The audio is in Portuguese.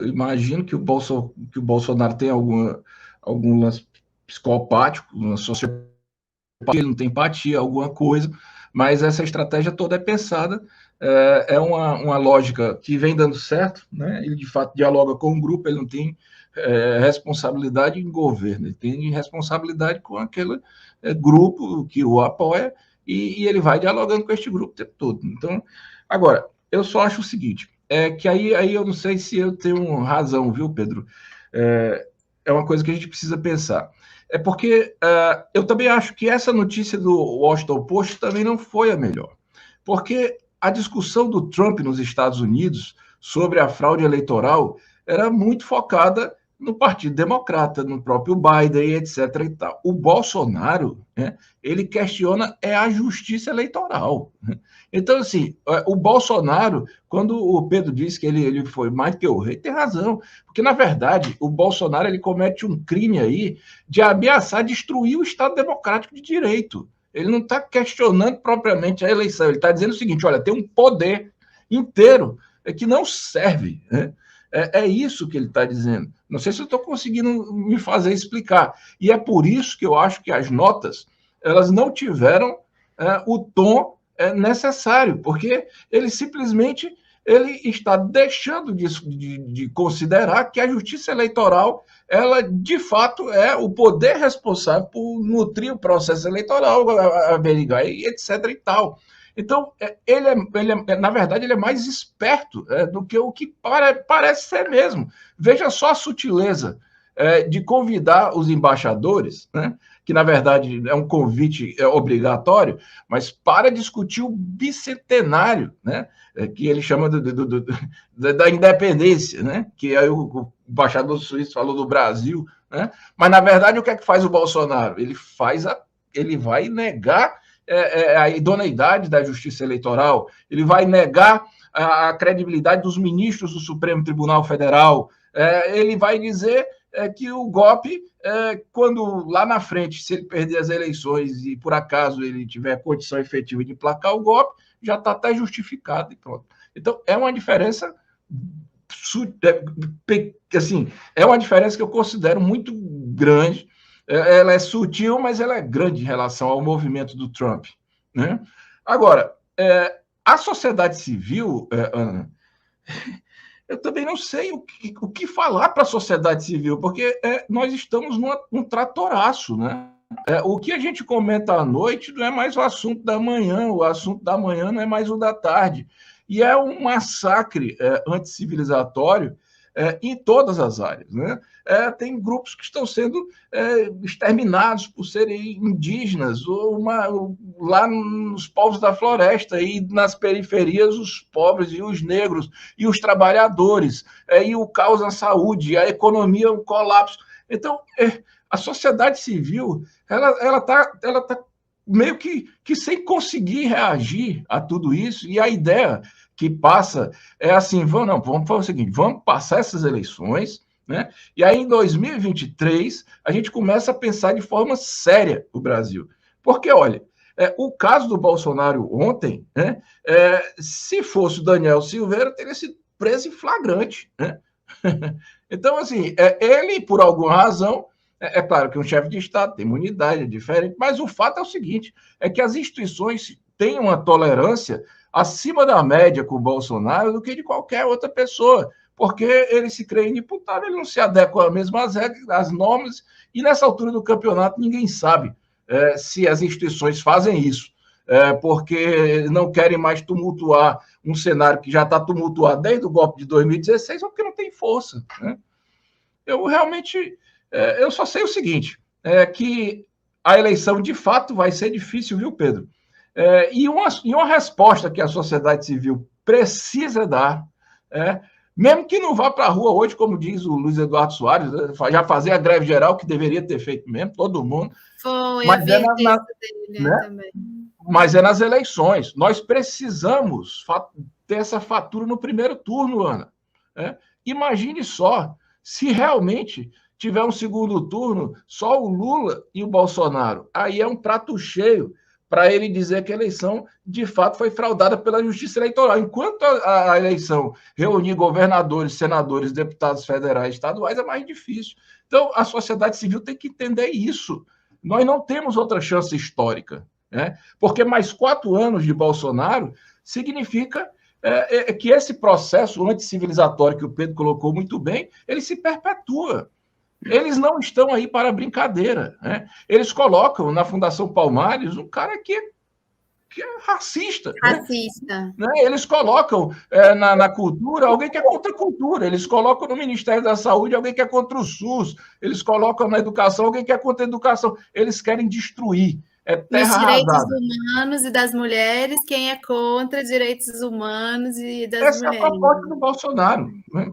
imagino que que o Bolsonaro tem algum lance psicopático, uma sociopatia, ele não tem empatia, alguma coisa, mas essa estratégia toda é pensada, é uma lógica que vem dando certo, né? Ele de fato dialoga com o grupo, ele não tem responsabilidade em governo, ele tem responsabilidade com aquele grupo que o apoia e ele vai dialogando com este grupo o tempo todo. Então, agora, eu só acho o seguinte, que aí eu não sei se eu tenho razão, viu, Pedro? É uma coisa que a gente precisa pensar. É porque eu também acho que essa notícia do Washington Post também não foi a melhor. Porque a discussão do Trump nos Estados Unidos sobre a fraude eleitoral era muito focada no Partido Democrata, no próprio Biden, etc. E tal. O Bolsonaro, né, ele questiona a justiça eleitoral. Né? Então, assim, o Bolsonaro, quando o Pedro disse que ele foi mais que o rei, tem razão. Porque, na verdade, o Bolsonaro ele comete um crime aí de ameaçar destruir o Estado Democrático de Direito. Ele não está questionando propriamente a eleição, ele está dizendo o seguinte: olha, tem um poder inteiro que não serve. Né? Isso que ele está dizendo. Não sei se eu estou conseguindo me fazer explicar. E é por isso que eu acho que as notas elas não tiveram o tom necessário, porque ele simplesmente ele está deixando de considerar que a justiça eleitoral ela de fato é o poder responsável por nutrir o processo eleitoral, averiguar, etc. e tal. Então, na verdade, ele é mais esperto do que o que parece ser mesmo. Veja só a sutileza de convidar os embaixadores, né, que na verdade é um convite obrigatório, mas para discutir o bicentenário, né, que ele chama da independência, né, que aí o embaixador suíço falou do Brasil, né, mas na verdade o que é que faz o Bolsonaro? Ele vai negar a idoneidade da justiça eleitoral, ele vai negar a credibilidade dos ministros do Supremo Tribunal Federal, ele vai dizer que o golpe, quando lá na frente, se ele perder as eleições e por acaso ele tiver condição efetiva de emplacar o golpe, já está até justificado e pronto. Então, é uma diferença assim, é uma diferença que eu considero muito grande. Ela é sutil, mas ela é grande em relação ao movimento do Trump. Né? Agora, a sociedade civil, Ana, eu também não sei o que falar para a sociedade civil, porque nós estamos num tratoraço, né? O que a gente comenta à noite não é mais o assunto da manhã, o assunto da manhã não é mais o da tarde. E é um massacre anticivilizatório em todas as áreas. Né? Tem grupos que estão sendo exterminados por serem indígenas, lá nos povos da floresta, e nas periferias os pobres e os negros, e os trabalhadores, e o caos na saúde, a economia, um colapso. Então, a sociedade civil ela tá meio que sem conseguir reagir a tudo isso, e a ideia que passa é assim: vamos fazer o seguinte, vamos passar essas eleições, né? E aí em 2023 a gente começa a pensar de forma séria o Brasil. Porque, olha, o caso do Bolsonaro ontem, né, se fosse o Daniel Silveira, teria sido preso em flagrante. Né? Então, assim, ele, por alguma razão, claro que um chefe de Estado tem imunidade, é diferente, mas o fato é o seguinte: é que as instituições têm uma tolerância acima da média com o Bolsonaro do que de qualquer outra pessoa, porque ele se crê inimputável, ele não se adequa às mesmas regras, às normas, e nessa altura do campeonato ninguém sabe se as instituições fazem isso, porque não querem mais tumultuar um cenário que já está tumultuado desde o golpe de 2016, ou porque não tem força. Né? Eu realmente, eu só sei o seguinte, que a eleição de fato vai ser difícil, viu, Pedro? E uma resposta que a sociedade civil precisa dar, mesmo que não vá para a rua hoje, como diz o Luiz Eduardo Soares, já fazer a greve geral, que deveria ter feito mesmo, todo mundo, Foi, mas eu vi isso dele né? também. Mas é nas eleições. Nós precisamos ter essa fatura no primeiro turno, Ana. Imagine só, se realmente tiver um segundo turno, só o Lula e o Bolsonaro. Aí é um prato cheio para ele dizer que a eleição, de fato, foi fraudada pela Justiça Eleitoral. Enquanto a eleição reunir governadores, senadores, deputados federais, estaduais, é mais difícil. Então, a sociedade civil tem que entender isso. Nós não temos outra chance histórica, né? Porque mais 4 anos de Bolsonaro significa que esse processo anticivilizatório que o Pedro colocou muito bem, ele se perpetua. Eles não estão aí para brincadeira, né? Eles colocam na Fundação Palmares um cara que é racista. Racista. Né? Eles colocam na cultura alguém que é contra a cultura, eles colocam no Ministério da Saúde alguém que é contra o SUS, eles colocam na educação alguém que é contra a educação. Eles querem destruir. É terra Nos direitos arrasada. humanos e das mulheres, quem é contra direitos humanos e das Essa mulheres? é a proposta do Bolsonaro. Né?